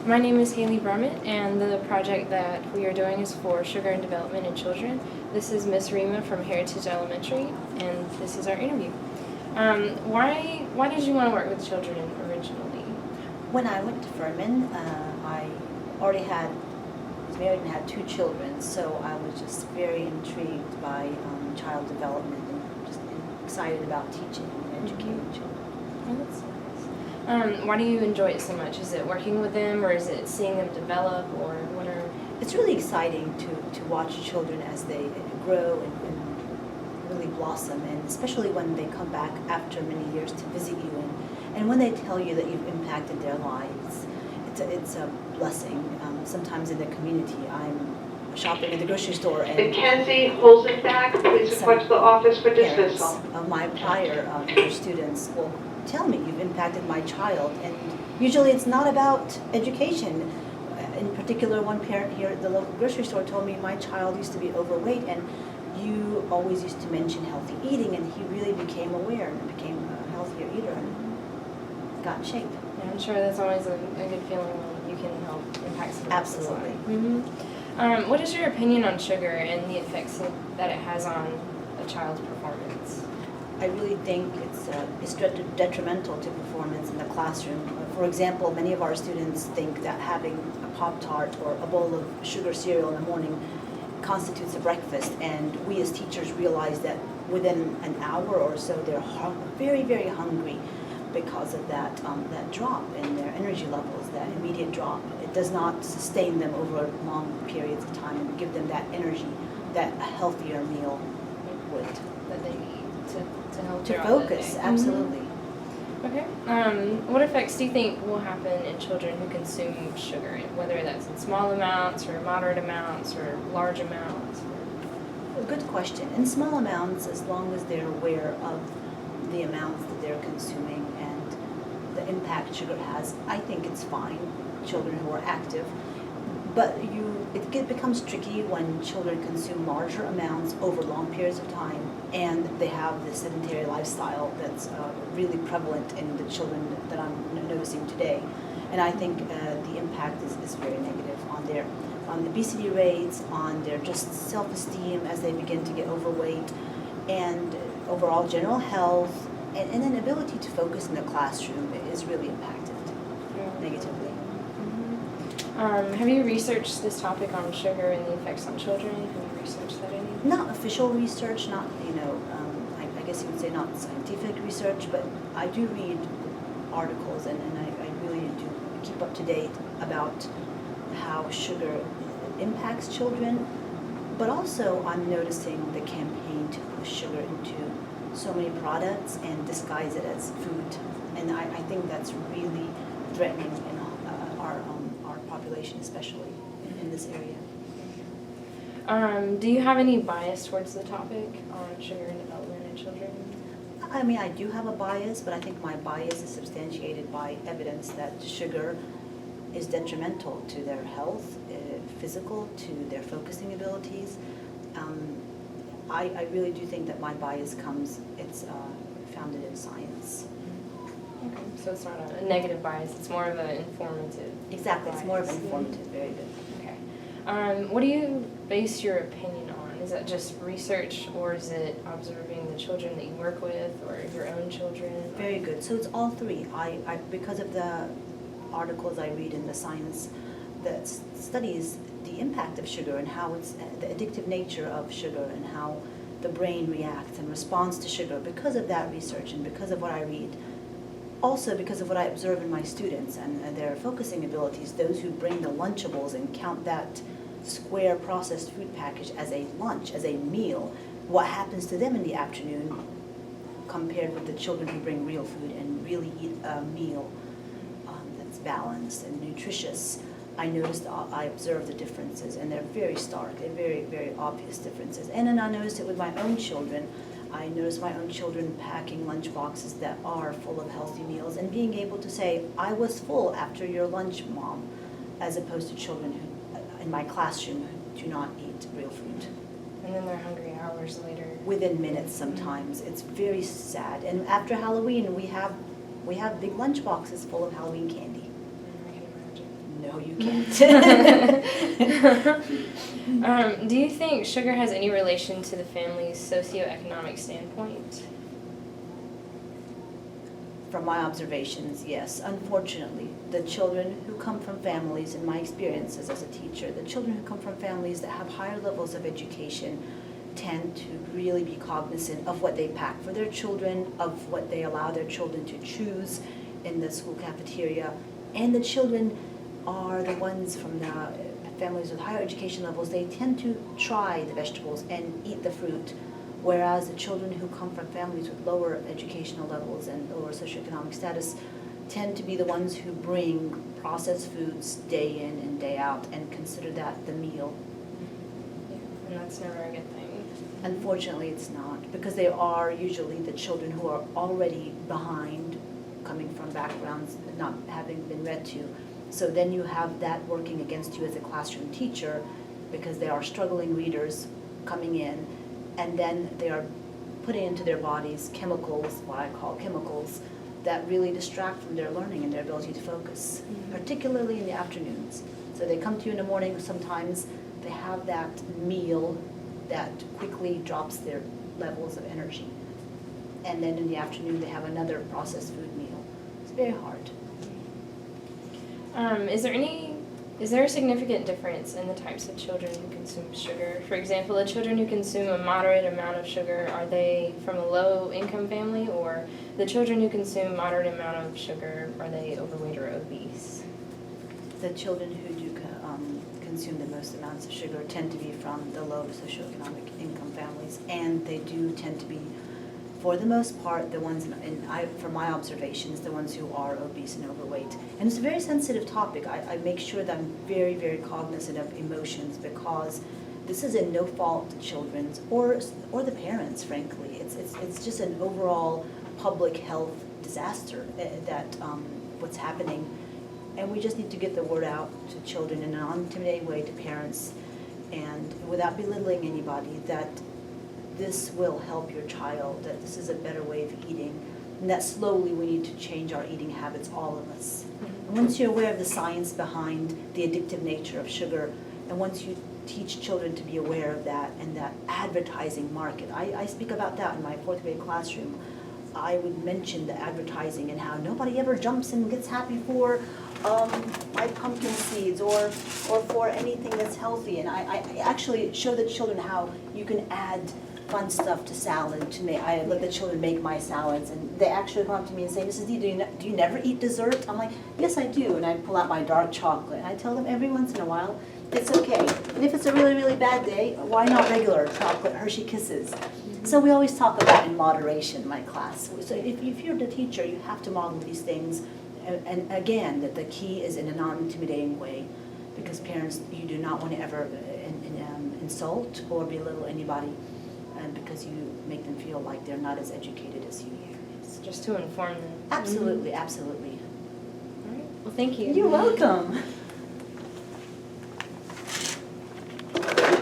My name is Haley Brummett, and the project that we are doing is for sugar and development in children. This is Miss Rima from Heritage Elementary, and this is our interview. Why did you want to work with children originally? When I went to Furman, I already was married and had 2 children, so I was just very intrigued by child development and just excited about teaching and educating children. Oh, that's nice. Why do you enjoy it so much? Is it working with them, or is it seeing them develop, or what are... It's really exciting to watch children as they grow and really blossom, and especially when they come back after many years to visit you, and when they tell you that you've impacted their lives. It's a blessing. Sometimes in the community, I'm shopping at the grocery store and Mackenzie Holzenbach, please report to the office for parents dismissal. of my prior students will tell me, you've impacted my child, and usually it's not about education. In particular, one parent here at the local grocery store told me my child used to be overweight, and you always used to mention healthy eating, and he really became aware and became a healthier eater and got in shape. Yeah, I'm sure that's always a good feeling when you can help impact someone else's life. Absolutely. What is your opinion on sugar and the effects that it has on a child's performance? I really think it's detrimental to performance in the classroom. For example, many of our students think that having a Pop-Tart or a bowl of sugar cereal in the morning constitutes a breakfast, and we as teachers realize that within an hour or so they're very, very hungry because of that drop in their energy levels, that immediate drop. It does not sustain them over long periods of time and give them that energy that a healthier meal would. That they need to help To throughout the focus, day. absolutely. Okay. What effects do you think will happen in children who consume sugar, whether that's in small amounts or moderate amounts or large amounts? A good question. In small amounts, as long as they're aware of the amounts that they're consuming and the impact sugar has, I think it's fine. Children who are active. But it becomes tricky when children consume larger amounts over long periods of time, and they have the sedentary lifestyle that's really prevalent in the children that I'm noticing today. And I think the impact is very negative on the obesity rates, on their just self-esteem as they begin to get overweight, and overall general health, and an ability to focus in the classroom is really impacted negatively. Have you researched this topic on sugar and the effects on children? Have you researched that any? Not official research, not, I guess you would say not scientific research, but I do read articles and I really do keep up to date about how sugar impacts children. But also I'm noticing the campaign to push sugar into so many products and disguise it as food. And I think that's really threatening in our population, especially in this area. Do you have any bias towards the topic on sugar and development in children? I mean, I do have a bias, but I think my bias is substantiated by evidence that sugar is detrimental to their health, physical, to their focusing abilities. I really do think that my bias it's founded in science. Okay, so it's not a negative bias, it's more of an informative. Exactly, it's more of bias. an informative, very good. Okay. What do you base your opinion on? Is that just research, or is it observing the children that you work with, or your own children? Very good. So it's all three. I because of the articles I read in the science that studies the impact of sugar and how it's the addictive nature of sugar and how the brain reacts and responds to sugar. Because of that research and because of what I read, also because of what I observe in my students and their focusing abilities, those who bring the Lunchables and count that square processed food package as a lunch, as a meal, what happens to them in the afternoon compared with the children who bring real food and really eat a meal that's balanced and nutritious. I observed the differences, and they're very stark. They're very, very obvious differences. And then I noticed it with my own children. I noticed my own children packing lunch boxes that are full of healthy meals and being able to say, I was full after your lunch, Mom, as opposed to children who, in my classroom, who do not eat real food. And then they're hungry hours later. Within minutes sometimes. It's very sad. And after Halloween, we have big lunch boxes full of Halloween candy. I can imagine. No, you can't. Do you think sugar has any relation to the family's socioeconomic standpoint? From my observations, yes. Unfortunately, the children who come from families, in my experiences as a teacher, the children who come from families that have higher levels of education tend to really be cognizant of what they pack for their children, of what they allow their children to choose in the school cafeteria. And the children are the ones from the families with higher education levels, they tend to try the vegetables and eat the fruit. Whereas the children who come from families with lower educational levels and lower socioeconomic status tend to be the ones who bring processed foods day in and day out and consider that the meal. Yeah, and that's never a good thing. Unfortunately, it's not, because they are usually the children who are already behind, coming from backgrounds not having been read to. So then you have that working against you as a classroom teacher, because they are struggling readers coming in, and then they are putting into their bodies chemicals, what I call chemicals, that really distract from their learning and their ability to focus, particularly in the afternoons. So they come to you in the morning, sometimes they have that meal that quickly drops their levels of energy. And then in the afternoon, they have another processed food meal. It's very hard. Is there a significant difference in the types of children who consume sugar? For example, the children who consume a moderate amount of sugar, are they from a low-income family, or the children who consume moderate amount of sugar, are they overweight or obese? The children who do consume the most amounts of sugar tend to be from the low socioeconomic income families, and they do tend to be, for the most part, the ones, from my observations, the ones who are obese and overweight. And it's a very sensitive topic. I make sure that I'm very, very cognizant of emotions, because this is in no fault to children's or the parents, frankly. It's just an overall public health disaster that what's happening. And we just need to get the word out to children in a non-intimidating way, to parents, and without belittling anybody, that this will help your child, that this is a better way of eating, and that slowly we need to change our eating habits, all of us. And once you're aware of the science behind the addictive nature of sugar, and once you teach children to be aware of that and that advertising market, I speak about that in my fourth grade classroom. I would mention the advertising and how nobody ever jumps and gets happy for my pumpkin seeds or for anything that's healthy. And I actually show the children how you can add fun stuff to salad. I let the children make my salads, and they actually come up to me and say, Mrs. D, do you never eat dessert? I'm like, yes, I do. And I pull out my dark chocolate. And I tell them every once in a while, it's okay. And if it's a really, really bad day, why not regular chocolate Hershey Kisses? So we always talk about in moderation in my class. So if you're the teacher, you have to model these things. And again, that the key is in a non-intimidating way, because parents, you do not want to ever insult or belittle anybody, because you make them feel like they're not as educated as you. It's just to inform them. Absolutely, absolutely. All right. Well, thank you. You're welcome.